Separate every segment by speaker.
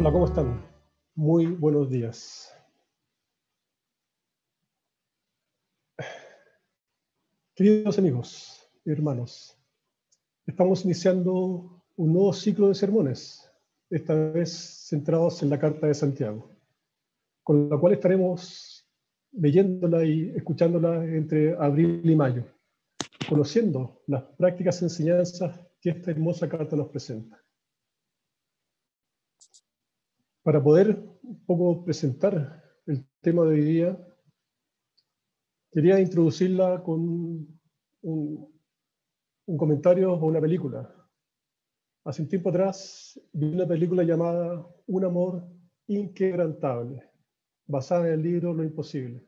Speaker 1: Hola, ¿cómo están? Muy buenos días. Queridos amigos y hermanos, estamos iniciando un nuevo ciclo de sermones, esta vez centrados en la Carta de Santiago, con la cual estaremos leyéndola y escuchándola entre abril y mayo, conociendo las prácticas enseñanzas que esta hermosa carta nos presenta. Para poder un poco presentar el tema de hoy día, quería introducirla con un comentario o una película. Hace un tiempo atrás vi una película llamada Un amor inquebrantable, basada en el libro Lo imposible.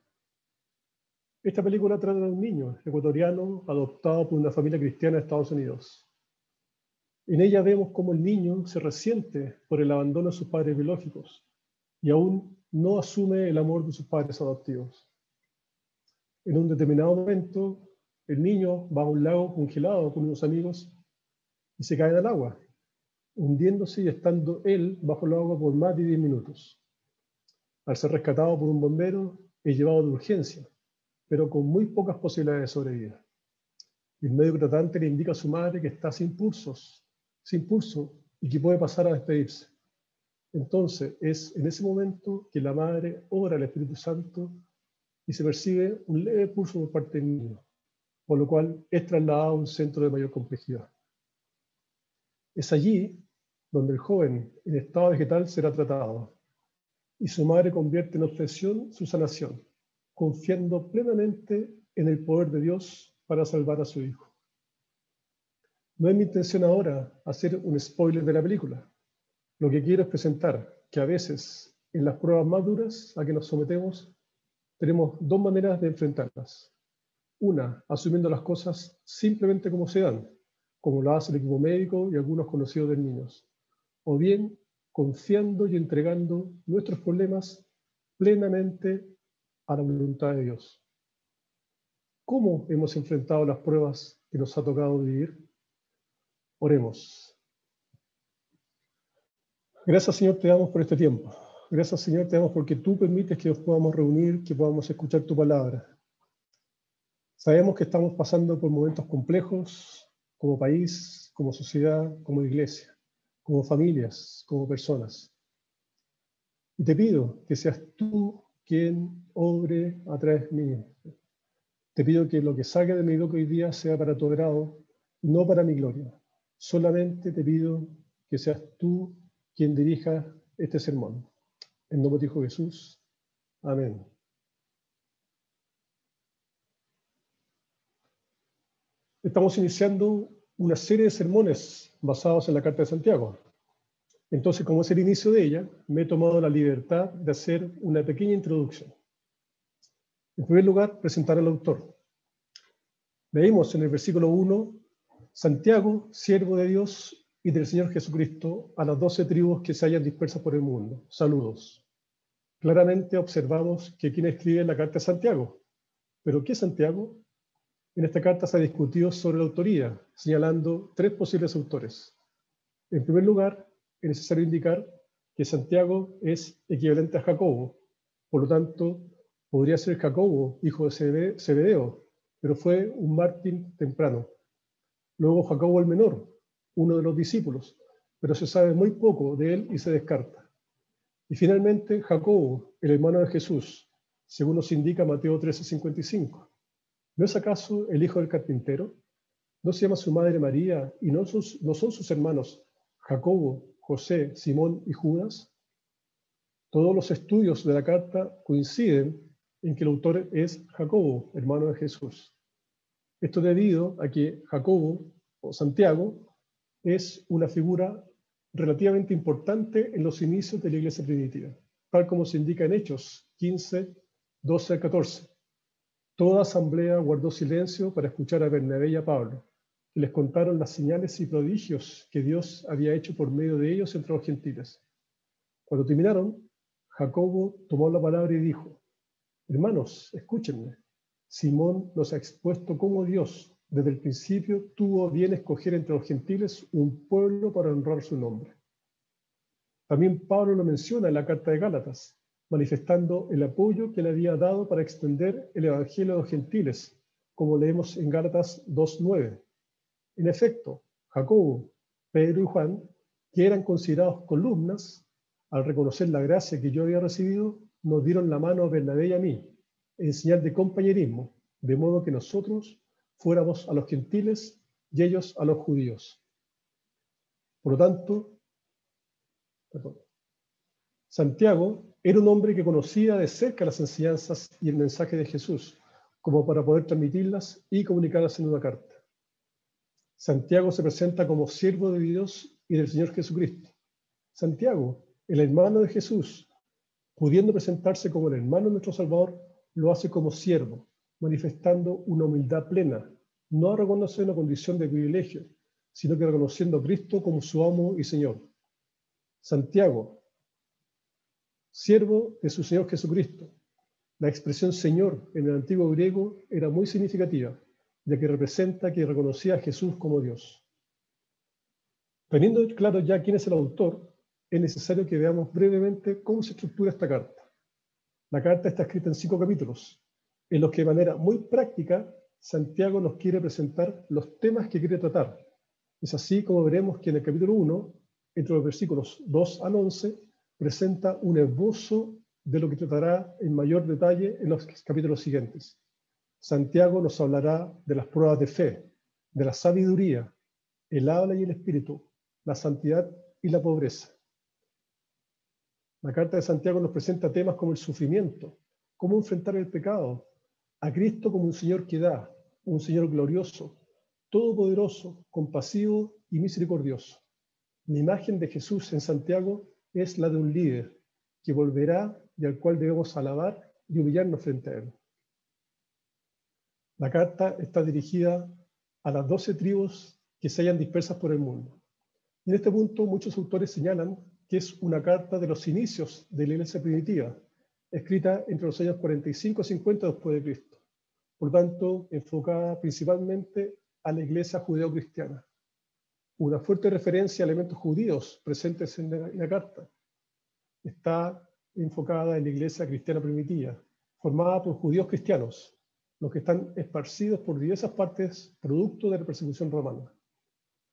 Speaker 1: Esta película trata de un niño ecuatoriano adoptado por una familia cristiana de Estados Unidos. En ella vemos cómo el niño se resiente por el abandono de sus padres biológicos y aún no asume el amor de sus padres adoptivos. En un determinado momento, el niño va a un lago congelado con unos amigos y se cae al agua, hundiéndose y estando él bajo el agua por más de 10 minutos. Al ser rescatado por un bombero, es llevado de urgencia, pero con muy pocas posibilidades de sobrevivir. El médico tratante le indica a su madre que está sin pulso, y que puede pasar a despedirse. Entonces es en ese momento que la madre ora al Espíritu Santo y se percibe un leve pulso por parte del niño, por lo cual es trasladado a un centro de mayor complejidad. Es allí donde el joven en estado vegetal será tratado, y su madre convierte en obsesión su sanación, confiando plenamente en el poder de Dios para salvar a su hijo. No es mi intención ahora hacer un spoiler de la película. Lo que quiero es presentar que a veces, en las pruebas más duras a que nos sometemos, tenemos dos maneras de enfrentarlas. Una, asumiendo las cosas simplemente como se dan, como lo hace el equipo médico y algunos conocidos de niños. O bien, confiando y entregando nuestros problemas plenamente a la voluntad de Dios. ¿Cómo hemos enfrentado las pruebas que nos ha tocado vivir? Oremos. Gracias, Señor, te damos por este tiempo. Gracias, Señor, te damos porque tú permites que nos podamos reunir, que podamos escuchar tu palabra. Sabemos que estamos pasando por momentos complejos como país, como sociedad, como iglesia, como familias, como personas. Y te pido que seas tú quien obre a través mío. Te pido que lo que salga de mi boca hoy día sea para tu agrado, no para mi gloria. Solamente te pido que seas tú quien dirija este sermón. En nombre de Hijo Jesús. Amén. Estamos iniciando una serie de sermones basados en la Carta de Santiago. Entonces, como es el inicio de ella, me he tomado la libertad de hacer una pequeña introducción. En primer lugar, presentar al autor. Leímos en el versículo 1, Santiago, siervo de Dios y del Señor Jesucristo, a las 12 tribus que se hallan dispersas por el mundo. Saludos. Claramente observamos que quien escribe la carta es Santiago. ¿Pero qué es Santiago? En esta carta se ha discutido sobre la autoría, señalando tres posibles autores. En primer lugar, es necesario indicar que Santiago es equivalente a Jacobo. Por lo tanto, podría ser Jacobo, hijo de Zebedeo, pero fue un mártir temprano. Luego Jacobo el menor, uno de los discípulos, pero se sabe muy poco de él y se descarta. Y finalmente Jacobo, el hermano de Jesús, según nos indica Mateo 13:55. ¿No es acaso el hijo del carpintero? ¿No se llama su madre María y no son sus hermanos Jacobo, José, Simón y Judas? Todos los estudios de la carta coinciden en que el autor es Jacobo, hermano de Jesús. Esto debido a que Jacobo, o Santiago, es una figura relativamente importante en los inicios de la iglesia primitiva, tal como se indica en Hechos 15, 12 al 14. Toda asamblea guardó silencio para escuchar a Bernabé y a Pablo, que les contaron las señales y prodigios que Dios había hecho por medio de ellos entre los gentiles. Cuando terminaron, Jacobo tomó la palabra y dijo: Hermanos, escúchenme. Simón nos ha expuesto cómo Dios, desde el principio, tuvo bien escoger entre los gentiles un pueblo para honrar su nombre. También Pablo lo menciona en la carta de Gálatas, manifestando el apoyo que le había dado para extender el evangelio a los gentiles, como leemos en Gálatas 2:9. En efecto, Jacobo, Pedro y Juan, que eran considerados columnas, al reconocer la gracia que yo había recibido, nos dieron la mano a Bernabé y a mí, en señal de compañerismo, de modo que nosotros fuéramos a los gentiles y ellos a los judíos. Por lo tanto, Santiago era un hombre que conocía de cerca las enseñanzas y el mensaje de Jesús, como para poder transmitirlas y comunicarlas en una carta. Santiago se presenta como siervo de Dios y del Señor Jesucristo. Santiago, el hermano de Jesús, pudiendo presentarse como el hermano de nuestro Salvador, lo hace como siervo, manifestando una humildad plena, no reconociendo una condición de privilegio, sino que reconociendo a Cristo como su amo y Señor. Santiago, siervo de su Señor Jesucristo. La expresión Señor en el antiguo griego era muy significativa, ya que representa que reconocía a Jesús como Dios. Teniendo claro ya quién es el autor, es necesario que veamos brevemente cómo se estructura esta carta. La carta está escrita en 5 capítulos, en los que de manera muy práctica Santiago nos quiere presentar los temas que quiere tratar. Es así como veremos que en el capítulo 1, entre los versículos 2 al 11, presenta un esbozo de lo que tratará en mayor detalle en los capítulos siguientes. Santiago nos hablará de las pruebas de fe, de la sabiduría, el habla y el espíritu, la santidad y la pobreza. La carta de Santiago nos presenta temas como el sufrimiento, cómo enfrentar el pecado, a Cristo como un Señor que da, un Señor glorioso, todopoderoso, compasivo y misericordioso. La imagen de Jesús en Santiago es la de un líder que volverá y al cual debemos alabar y humillarnos frente a él. La carta está dirigida a las 12 tribus que se hallan dispersas por el mundo. Y en este punto muchos autores señalan que es una carta de los inicios de la iglesia primitiva, escrita entre los años 45 y 50 después de Cristo. Por tanto, enfocada principalmente a la iglesia judeo-cristiana. Una fuerte referencia a elementos judíos presentes en la carta. Está enfocada en la iglesia cristiana primitiva, formada por judíos cristianos, los que están esparcidos por diversas partes producto de la persecución romana.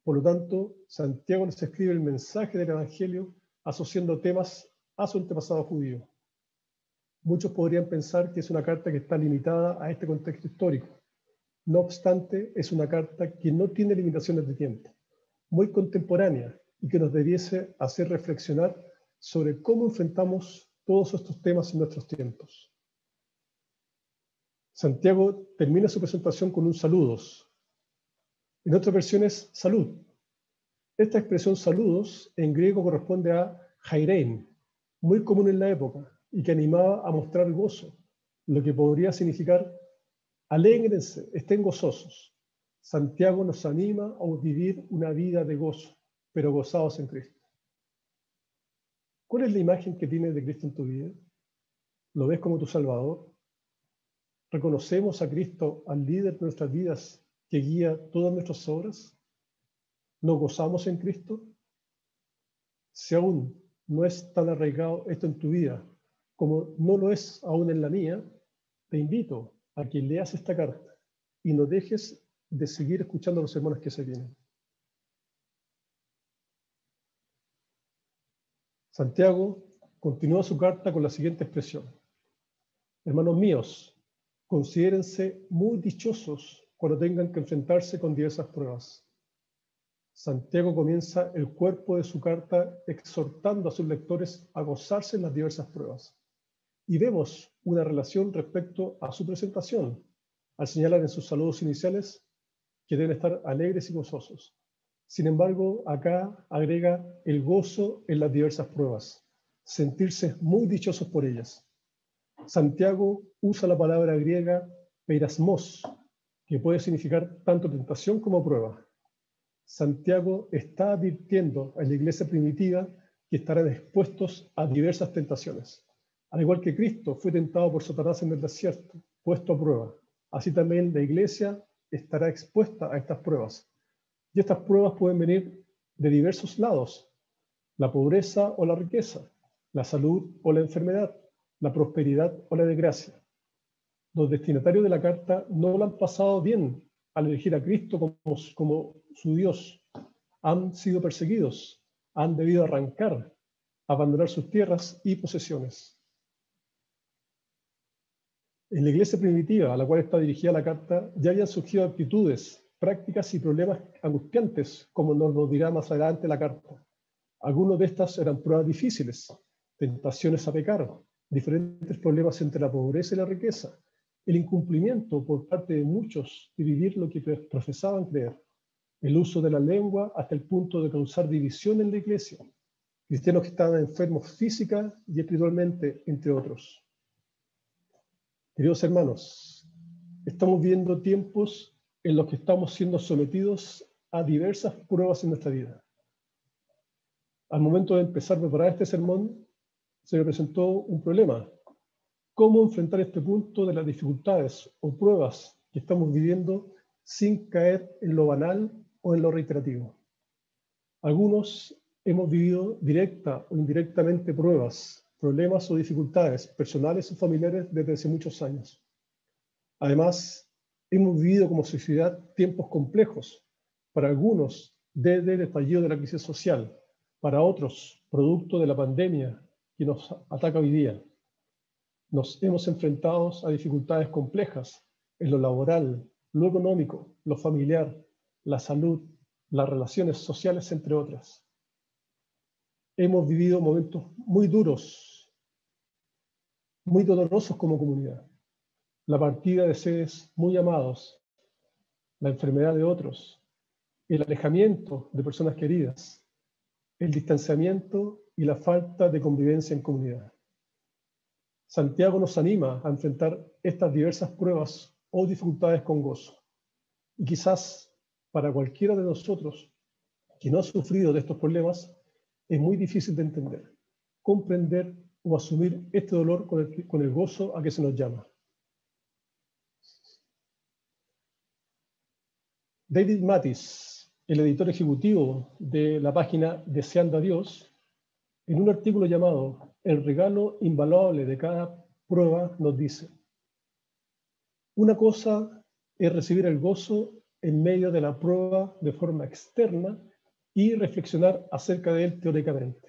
Speaker 1: Por lo tanto, Santiago les escribe el mensaje del Evangelio asociando temas a su antepasado judío. Muchos podrían pensar que es una carta que está limitada a este contexto histórico. No obstante, es una carta que no tiene limitaciones de tiempo, muy contemporánea y que nos debiese hacer reflexionar sobre cómo enfrentamos todos estos temas en nuestros tiempos. Santiago termina su presentación con un saludos. En otras versiones, salud. Esta expresión saludos en griego corresponde a jairein, muy común en la época y que animaba a mostrar gozo, lo que podría significar alégrense, estén gozosos. Santiago nos anima a vivir una vida de gozo, pero gozados en Cristo. ¿Cuál es la imagen que tienes de Cristo en tu vida? ¿Lo ves como tu Salvador? ¿Reconocemos a Cristo, al líder de nuestras vidas, que guía todas nuestras obras? ¿Nos gozamos en Cristo? Si aún no es tan arraigado esto en tu vida como no lo es aún en la mía, te invito a que leas esta carta y no dejes de seguir escuchando a los sermones que se vienen. Santiago continúa su carta con la siguiente expresión. Hermanos míos, considérense muy dichosos cuando tengan que enfrentarse con diversas pruebas. Santiago comienza el cuerpo de su carta exhortando a sus lectores a gozarse en las diversas pruebas. Y vemos una relación respecto a su presentación, al señalar en sus saludos iniciales que deben estar alegres y gozosos. Sin embargo, acá agrega el gozo en las diversas pruebas, sentirse muy dichosos por ellas. Santiago usa la palabra griega peirasmos, que puede significar tanto tentación como prueba. Santiago está advirtiendo a la iglesia primitiva que estarán expuestos a diversas tentaciones. Al igual que Cristo fue tentado por Satanás en el desierto, puesto a prueba, así también la iglesia estará expuesta a estas pruebas. Y estas pruebas pueden venir de diversos lados, la pobreza o la riqueza, la salud o la enfermedad, la prosperidad o la desgracia. Los destinatarios de la carta no lo han pasado bien al elegir a Cristo como su Dios. Han sido perseguidos, han debido arrancar, abandonar sus tierras y posesiones. En la iglesia primitiva a la cual está dirigida la carta ya habían surgido actitudes, prácticas y problemas angustiantes, como nos lo dirá más adelante la carta. Algunos de estas eran pruebas difíciles, tentaciones a pecar, diferentes problemas entre la pobreza y la riqueza, el incumplimiento por parte de muchos de vivir lo que profesaban creer, el uso de la lengua hasta el punto de causar división en la iglesia, cristianos que estaban enfermos física y espiritualmente, entre otros. Queridos hermanos, estamos viviendo tiempos en los que estamos siendo sometidos a diversas pruebas en nuestra vida. Al momento de empezar a preparar este sermón, se me presentó un problema. ¿Cómo enfrentar este punto de las dificultades o pruebas que estamos viviendo sin caer en lo banal o en lo reiterativo? Algunos hemos vivido directa o indirectamente pruebas, problemas o dificultades personales o familiares desde hace muchos años. Además, hemos vivido como sociedad tiempos complejos, para algunos desde el estallido de la crisis social, para otros producto de la pandemia que nos ataca hoy día. Nos hemos enfrentado a dificultades complejas en lo laboral, lo económico, lo familiar, la salud, las relaciones sociales, entre otras. Hemos vivido momentos muy duros, muy dolorosos como comunidad. La partida de seres muy amados, la enfermedad de otros, el alejamiento de personas queridas, el distanciamiento y la falta de convivencia en comunidad. Santiago nos anima a enfrentar estas diversas pruebas o dificultades con gozo. Y quizás para cualquiera de nosotros que no ha sufrido de estos problemas, es muy difícil de entender, comprender o asumir este dolor con el gozo a que se nos llama. David Mathis, el editor ejecutivo de la página Deseando a Dios, en un artículo llamado El regalo invaluable de cada prueba, nos dice: una cosa es recibir el gozo en medio de la prueba de forma externa y reflexionar acerca de él teóricamente.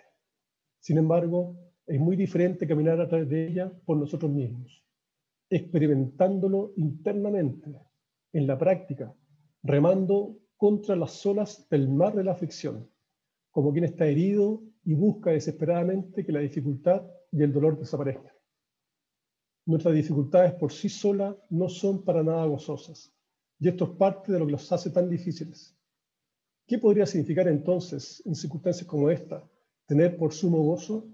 Speaker 1: Sin embargo, es muy diferente caminar a través de ella por nosotros mismos, experimentándolo internamente, en la práctica, remando contra las olas del mar de la aflicción, como quien está herido y busca desesperadamente que la dificultad y el dolor desaparezcan. Nuestras dificultades por sí solas no son para nada gozosas, y esto es parte de lo que los hace tan difíciles. ¿Qué podría significar entonces, en circunstancias como esta, tener por sumo gozo?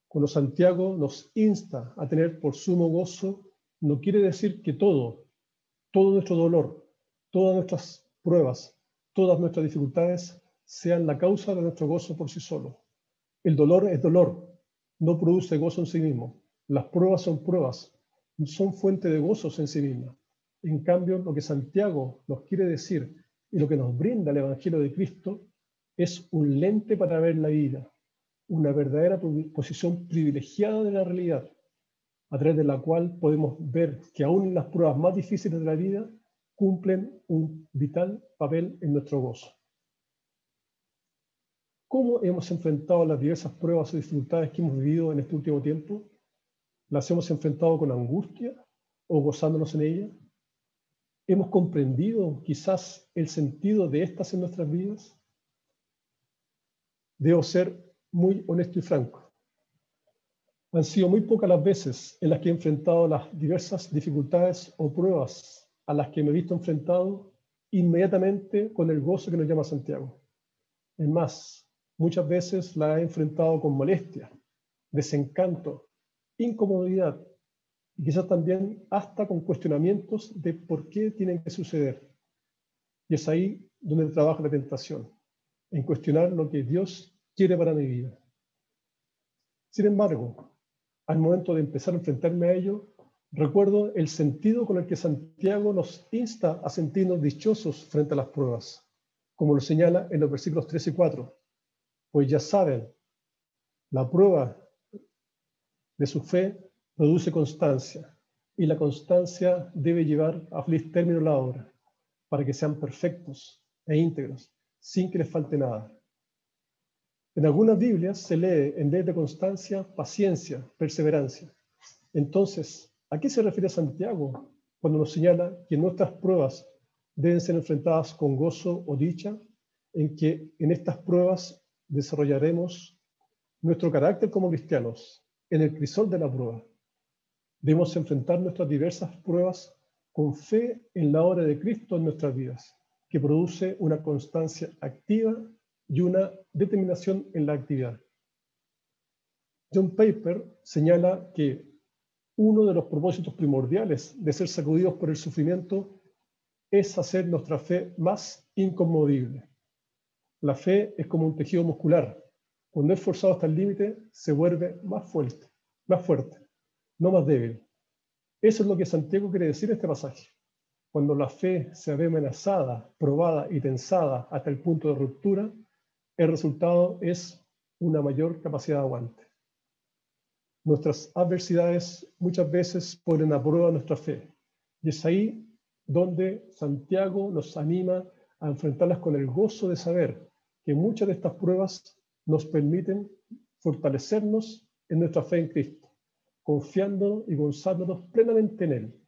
Speaker 1: Cuando Santiago nos insta a tener por sumo gozo, no quiere decir que todo nuestro dolor, todas nuestras pruebas, todas nuestras dificultades sean la causa de nuestro gozo por sí solo. El dolor es dolor, no produce gozo en sí mismo. Las pruebas son pruebas, son fuente de gozos en sí mismas. En cambio, lo que Santiago nos quiere decir y lo que nos brinda el Evangelio de Cristo es un lente para ver la vida, una verdadera posición privilegiada de la realidad, a través de la cual podemos ver que aún las pruebas más difíciles de la vida cumplen un vital papel en nuestro gozo. ¿Cómo hemos enfrentado las diversas pruebas o dificultades que hemos vivido en este último tiempo? ¿Las hemos enfrentado con angustia o gozándonos en ellas? ¿Hemos comprendido quizás el sentido de estas en nuestras vidas? Debo ser muy honesto y franco. Han sido muy pocas las veces en las que he enfrentado las diversas dificultades o pruebas a las que me he visto enfrentado inmediatamente con el gozo que nos llama Santiago. Es más, muchas veces la he enfrentado con molestia, desencanto, incomodidad y quizás también hasta con cuestionamientos de por qué tienen que suceder. Y es ahí donde trabaja la tentación, en cuestionar lo que Dios quiere para mi vida. Sin embargo, al momento de empezar a enfrentarme a ello, recuerdo el sentido con el que Santiago nos insta a sentirnos dichosos frente a las pruebas, como lo señala en los versículos 3 y 4. Pues ya saben La prueba de su fe produce constancia, y la constancia debe llevar a feliz término la obra, para que sean perfectos e íntegros, sin que les falte nada. En algunas Biblias se lee, en vez de constancia, paciencia, perseverancia. Entonces, ¿a qué se refiere Santiago cuando nos señala que nuestras pruebas deben ser enfrentadas con gozo o dicha, en que en estas pruebas desarrollaremos nuestro carácter como cristianos en el crisol de la prueba? Debemos enfrentar nuestras diversas pruebas con fe en la obra de Cristo en nuestras vidas, que produce una constancia activa y una determinación en la actividad. John Piper señala que uno de los propósitos primordiales de ser sacudidos por el sufrimiento es hacer nuestra fe más inconmovible. La fe es como un tejido muscular. Cuando es forzado hasta el límite, se vuelve más fuerte, no más débil. Eso es lo que Santiago quiere decir en este pasaje. Cuando la fe se ve amenazada, probada y tensada hasta el punto de ruptura, el resultado es una mayor capacidad de aguante. Nuestras adversidades muchas veces ponen a prueba nuestra fe, y es ahí donde Santiago nos anima a enfrentarlas con el gozo de saber que muchas de estas pruebas nos permiten fortalecernos en nuestra fe en Cristo, confiando y gozándonos plenamente en Él.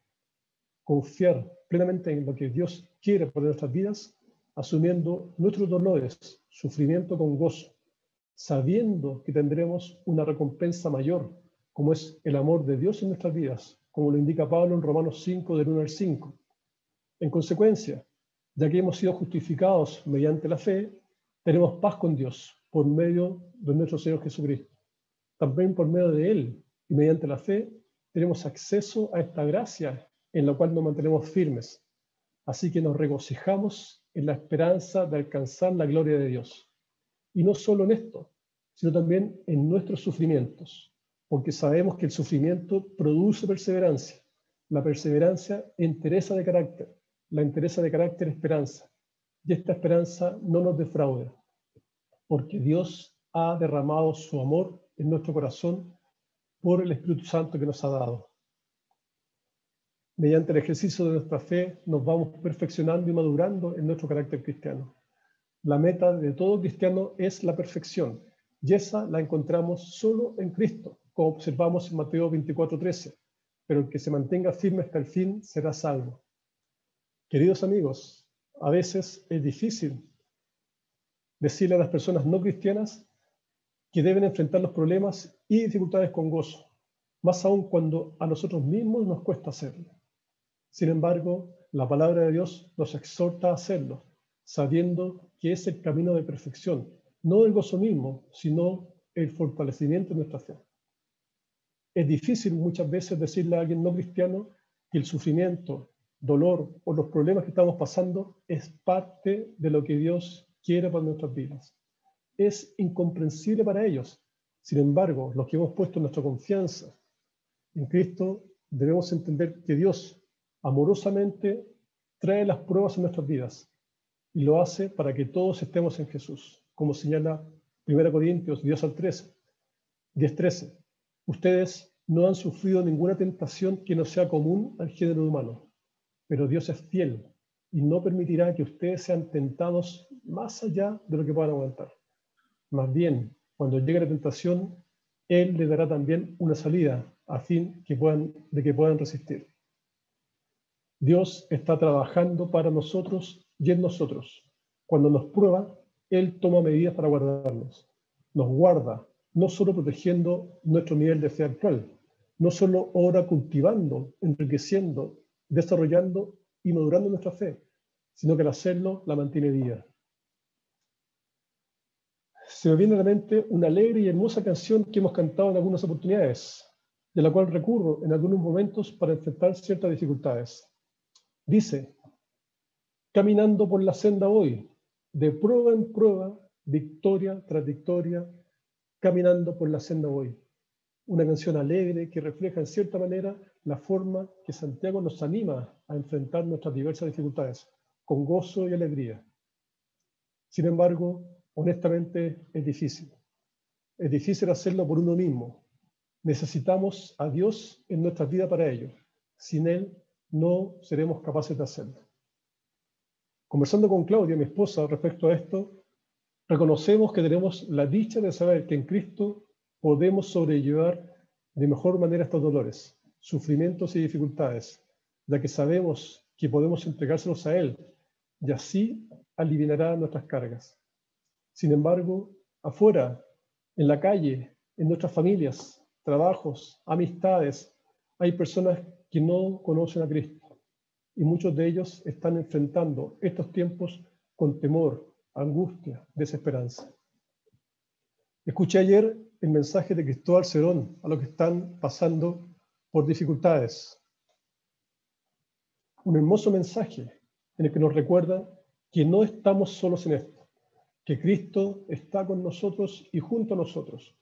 Speaker 1: Confiar plenamente en lo que Dios quiere para nuestras vidas, asumiendo nuestros dolores, sufrimiento con gozo, sabiendo que tendremos una recompensa mayor, como es el amor de Dios en nuestras vidas, como lo indica Pablo en Romanos 5, del 1 al 5. En consecuencia, ya que hemos sido justificados mediante la fe, tenemos paz con Dios por medio de nuestro Señor Jesucristo. También por medio de Él y mediante la fe tenemos acceso a esta gracia en la cual nos mantenemos firmes. Así que nos regocijamos en la esperanza de alcanzar la gloria de Dios. Y no solo en esto, sino también en nuestros sufrimientos, porque sabemos que el sufrimiento produce perseverancia. La perseverancia entereza de carácter, la entereza de carácter esperanza. Y esta esperanza no nos defrauda, porque Dios ha derramado su amor en nuestro corazón por el Espíritu Santo que nos ha dado. Mediante el ejercicio de nuestra fe nos vamos perfeccionando y madurando en nuestro carácter cristiano. La meta de todo cristiano es la perfección, y esa la encontramos solo en Cristo, como observamos en Mateo 24:13. Pero el que se mantenga firme hasta el fin será salvo. Queridos amigos, a veces es difícil decirle a las personas no cristianas que deben enfrentar los problemas y dificultades con gozo, más aún cuando a nosotros mismos nos cuesta hacerlo. Sin embargo, la palabra de Dios nos exhorta a hacerlo, sabiendo que es el camino de perfección, no el gozo mismo, sino el fortalecimiento de nuestra fe. Es difícil muchas veces decirle a alguien no cristiano que el sufrimiento, dolor o los problemas que estamos pasando es parte de lo que Dios quiere para nuestras vidas. Es incomprensible para ellos. Sin embargo, los que hemos puesto nuestra confianza en Cristo, debemos entender que Dios amorosamente trae las pruebas en nuestras vidas y lo hace para que todos estemos en Jesús, como señala 1 Corintios 10:13. Ustedes no han sufrido ninguna tentación que no sea común al género humano, pero Dios es fiel y no permitirá que ustedes sean tentados más allá de lo que puedan aguantar. Más bien, cuando llegue la tentación, Él les dará también una salida a fin de que puedan resistir. Dios está trabajando para nosotros y en nosotros. Cuando nos prueba, Él toma medidas para guardarnos. Nos guarda, no solo protegiendo nuestro nivel de fe actual, no solo obra cultivando, enriqueciendo, desarrollando y madurando nuestra fe, sino que al hacerlo la mantiene viva. Se me viene a la mente una alegre y hermosa canción que hemos cantado en algunas oportunidades, de la cual recurro en algunos momentos para enfrentar ciertas dificultades. Dice: caminando por la senda voy, de prueba en prueba, victoria tras victoria, caminando por la senda voy. Una canción alegre que refleja en cierta manera la forma que Santiago nos anima a enfrentar nuestras diversas dificultades, con gozo y alegría. Sin embargo, honestamente es difícil. Es difícil hacerlo por uno mismo. Necesitamos a Dios en nuestra vida para ello. Sin Él no seremos capaces de hacerlo. Conversando con Claudia, mi esposa, respecto a esto, reconocemos que tenemos la dicha de saber que en Cristo podemos sobrellevar de mejor manera estos dolores, sufrimientos y dificultades, ya que sabemos que podemos entregárselos a Él y así aliviará nuestras cargas. Sin embargo, afuera, en la calle, en nuestras familias, trabajos, amistades, hay personas que no conocen a Cristo y muchos de ellos están enfrentando estos tiempos con temor, angustia, desesperanza. Escuché ayer el mensaje de Cristóbal Cerón a los que están pasando por dificultades. Un hermoso mensaje en el que nos recuerda que no estamos solos en esto, que Cristo está con nosotros y junto a nosotros,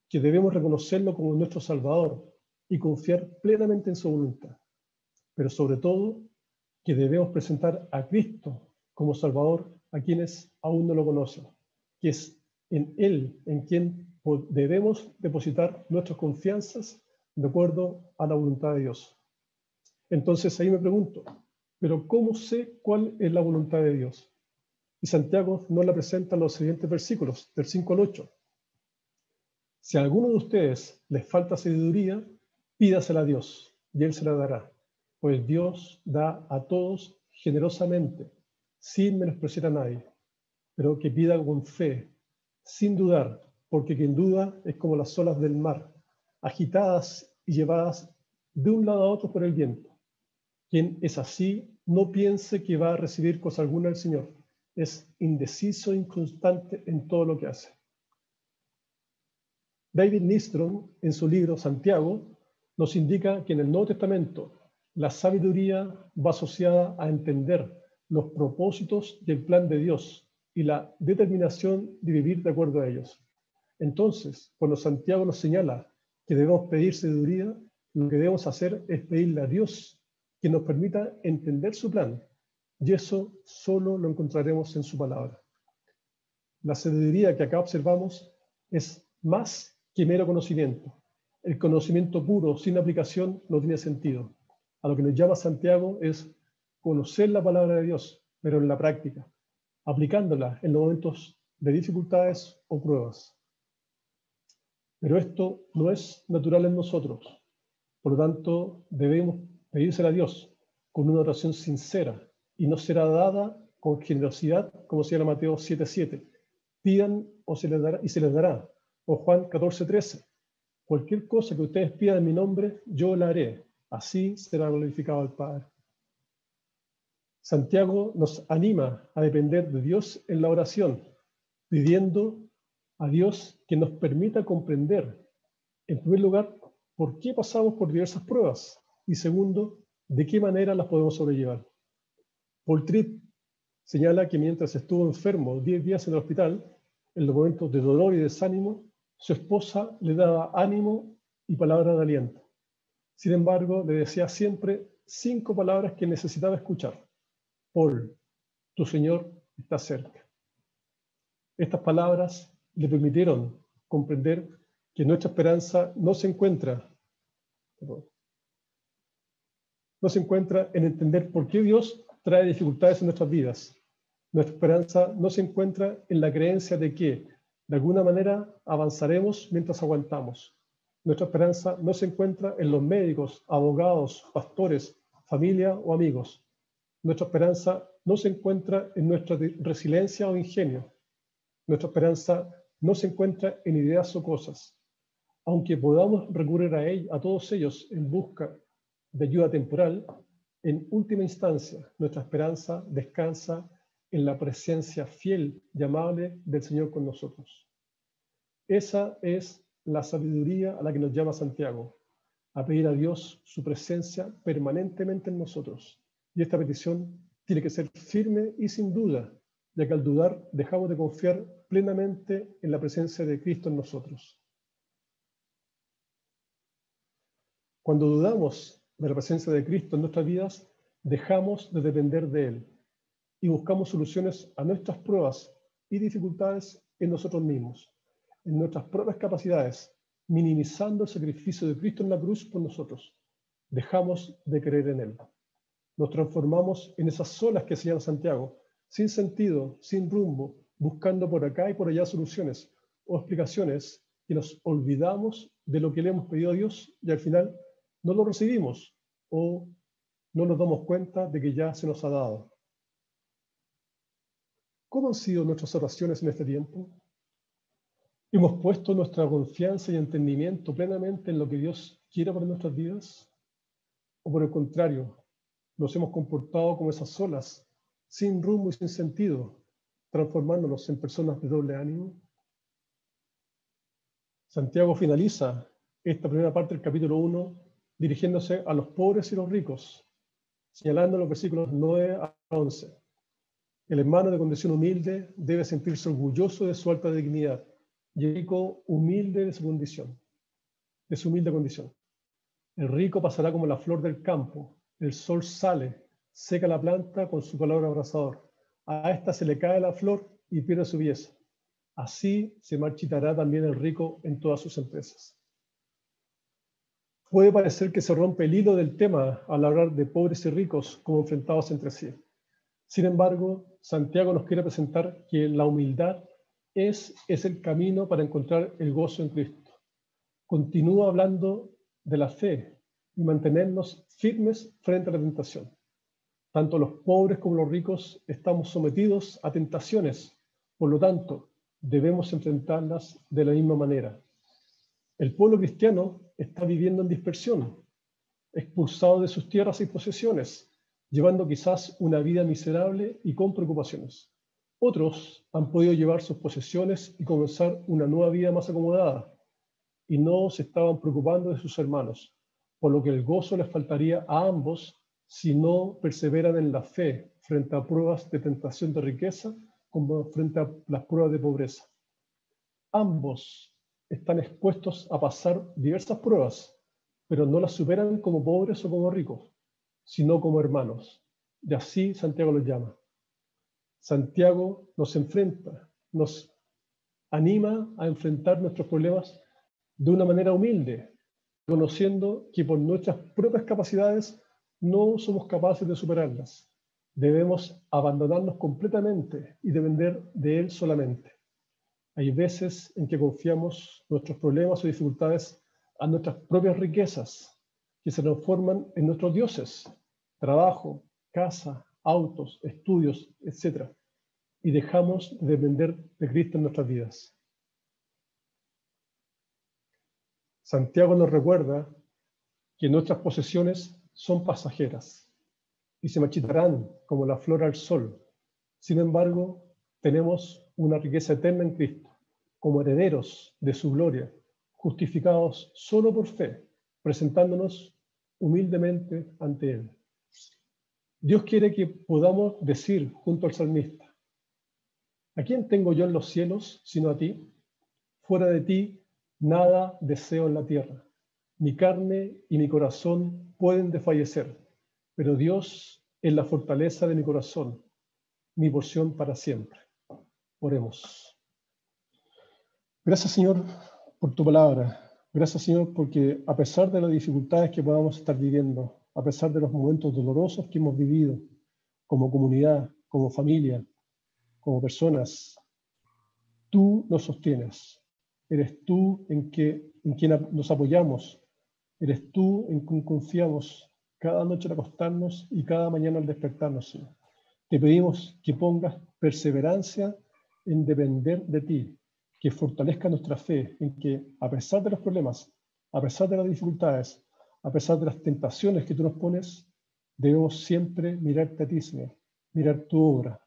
Speaker 1: que debemos reconocerlo como nuestro Salvador y confiar plenamente en su voluntad, pero sobre todo que debemos presentar a Cristo como Salvador a quienes aún no lo conocen, que es en Él en quien debemos depositar nuestras confianzas de acuerdo a la voluntad de Dios. Entonces ahí me pregunto, ¿pero cómo sé cuál es la voluntad de Dios? Y Santiago nos la presenta en los siguientes versículos, del 5 al 8. Si a alguno de ustedes les falta sabiduría, pídasela a Dios, y Él se la dará, pues Dios da a todos generosamente, sin menospreciar a nadie, pero que pida con fe, sin dudar, porque quien duda es como las olas del mar, agitadas y llevadas de un lado a otro por el viento. Quien es así, no piense que va a recibir cosa alguna del Señor. Es indeciso e inconstante en todo lo que hace. David Nystrom, en su libro Santiago, nos indica que en el Nuevo Testamento la sabiduría va asociada a entender los propósitos del plan de Dios y la determinación de vivir de acuerdo a ellos. Entonces, cuando Santiago nos señala que debemos pedir sabiduría, lo que debemos hacer es pedirle a Dios que nos permita entender su plan, y eso solo lo encontraremos en su palabra. La sabiduría que acá observamos es más que mero conocimiento. El conocimiento puro, sin aplicación, no tiene sentido. A lo que nos llama Santiago es conocer la palabra de Dios, pero en la práctica, aplicándola en los momentos de dificultades o pruebas. Pero esto no es natural en nosotros. Por lo tanto, debemos pedírsela a Dios con una oración sincera y no será dada con generosidad, como señala Mateo 7:7. Pidan o se les dará, y se les dará. O Juan 14:13. Cualquier cosa que ustedes pidan en mi nombre, yo la haré. Así será glorificado el Padre. Santiago nos anima a depender de Dios en la oración, pidiendo a Dios que nos permita comprender, en primer lugar, por qué pasamos por diversas pruebas y segundo, de qué manera las podemos sobrellevar. Paul Tripp señala que mientras estuvo enfermo 10 días en el hospital, en los momentos de dolor y desánimo, su esposa le daba ánimo y palabras de aliento. Sin embargo, le decía siempre 5 palabras que necesitaba escuchar. Paul, tu Señor está cerca. Estas palabras le permitieron comprender que nuestra esperanza no se encuentra en entender por qué Dios trae dificultades en nuestras vidas. Nuestra esperanza no se encuentra en la creencia de que, de alguna manera, avanzaremos mientras aguantamos. Nuestra esperanza no se encuentra en los médicos, abogados, pastores, familia o amigos. Nuestra esperanza no se encuentra en nuestra resiliencia o ingenio. Nuestra esperanza no se encuentra en ideas o cosas. Aunque podamos recurrir a todos ellos en busca de ayuda temporal, en última instancia, nuestra esperanza descansa en la presencia fiel y amable del Señor con nosotros. Esa es la sabiduría a la que nos llama Santiago, a pedir a Dios su presencia permanentemente en nosotros. Y esta petición tiene que ser firme y sin duda, ya que al dudar dejamos de confiar plenamente en la presencia de Cristo en nosotros. Cuando dudamos de la presencia de Cristo en nuestras vidas, dejamos de depender de Él y buscamos soluciones a nuestras pruebas y dificultades en nosotros mismos. en nuestras propias capacidades, minimizando el sacrificio de Cristo en la cruz por nosotros, dejamos de creer en Él. Nos transformamos en esas olas que señala Santiago, sin sentido, sin rumbo, buscando por acá y por allá soluciones o explicaciones, y nos olvidamos de lo que le hemos pedido a Dios y al final no lo recibimos o no nos damos cuenta de que ya se nos ha dado. ¿Cómo han sido nuestras oraciones en este tiempo? ¿Hemos puesto nuestra confianza y entendimiento plenamente en lo que Dios quiere para nuestras vidas? ¿O por el contrario, nos hemos comportado como esas olas, sin rumbo y sin sentido, transformándonos en personas de doble ánimo? Santiago finaliza esta primera parte del capítulo 1 dirigiéndose a los pobres y los ricos, señalando los versículos 9 a 11. El hermano de condición humilde debe sentirse orgulloso de su alta dignidad y el rico humilde de su condición, de su humilde condición. El rico pasará como la flor del campo, el sol sale, seca la planta con su calor abrasador. A esta se le cae la flor y pierde su belleza. Así se marchitará también el rico en todas sus empresas. Puede parecer que se rompe el hilo del tema al hablar de pobres y ricos como enfrentados entre sí. Sin embargo, Santiago nos quiere presentar que la humildad es el camino para encontrar el gozo en Cristo. Continúa hablando de la fe y mantenernos firmes frente a la tentación. Tanto los pobres como los ricos estamos sometidos a tentaciones, por lo tanto, debemos enfrentarlas de la misma manera. El pueblo cristiano está viviendo en dispersión, expulsado de sus tierras y posesiones, llevando quizás una vida miserable y con preocupaciones. Otros han podido llevar sus posesiones y comenzar una nueva vida más acomodada, y no se estaban preocupando de sus hermanos, por lo que el gozo les faltaría a ambos si no perseveran en la fe frente a pruebas de tentación de riqueza como frente a las pruebas de pobreza. Ambos están expuestos a pasar diversas pruebas, pero no las superan como pobres o como ricos, sino como hermanos. Y así Santiago los llama. Santiago nos enfrenta, nos anima a enfrentar nuestros problemas de una manera humilde, conociendo que por nuestras propias capacidades no somos capaces de superarlas. Debemos abandonarnos completamente y depender de Él solamente. Hay veces en que confiamos nuestros problemas o dificultades a nuestras propias riquezas, que se transforman en nuestros dioses, trabajo, casa, autos, estudios, etc. Y dejamos de depender de Cristo en nuestras vidas. Santiago nos recuerda que nuestras posesiones son pasajeras y se marchitarán como la flor al sol. Sin embargo, tenemos una riqueza eterna en Cristo, como herederos de su gloria, justificados solo por fe, presentándonos humildemente ante Él. Dios quiere que podamos decir junto al salmista: ¿a quién tengo yo en los cielos sino a ti? Fuera de ti, nada deseo en la tierra. Mi carne y mi corazón pueden desfallecer, pero Dios es la fortaleza de mi corazón, mi porción para siempre. Oremos. Gracias, Señor, por tu palabra. Gracias, Señor, porque a pesar de las dificultades que podamos estar viviendo, a pesar de los momentos dolorosos que hemos vivido como comunidad, como familia, como personas, tú nos sostienes. Eres tú en quien nos apoyamos. Eres tú en quien confiamos cada noche al acostarnos y cada mañana al despertarnos, Señor. Te pedimos que pongas perseverancia en depender de ti, que fortalezca nuestra fe en que, a pesar de los problemas, a pesar de las dificultades, a pesar de las tentaciones que tú nos pones, debemos siempre mirarte a ti, Señor, mirar tu obra,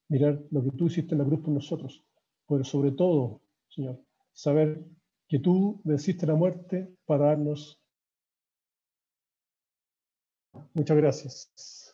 Speaker 1: mirar lo que tú hiciste en la cruz por nosotros, pero sobre todo, Señor, saber que tú venciste la muerte para darnos. Muchas gracias.